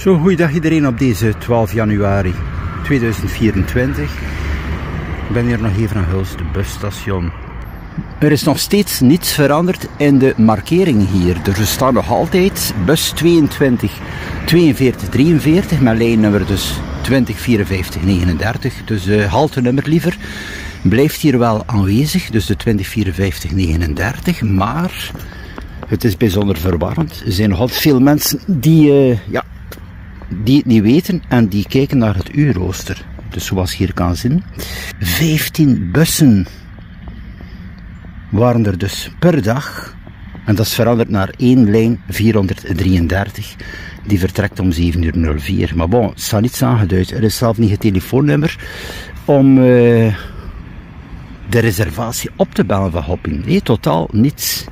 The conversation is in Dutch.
Zo, goeiedag iedereen op deze 12 januari 2024. Ik ben hier nog even aan Huls, de busstation. Er is nog steeds niets veranderd in de markering hier. Er staan nog altijd bus 22 42 43 met lijnnummer dus 20 54 39. Dus de haltenummer liever blijft hier wel aanwezig, dus de 20 54 39. Maar het is bijzonder verwarrend. Er zijn nog altijd veel mensen die het niet weten en die kijken naar het uurrooster. Dus zoals je hier kan zien, 15 bussen waren er dus per dag. En dat is veranderd naar 1 lijn 433. Die vertrekt om 7:04. Maar bon, het staat niets aangeduid. Er is zelf niet het telefoonnummer om de reservatie op te bellen van Hopping. Nee, totaal niets.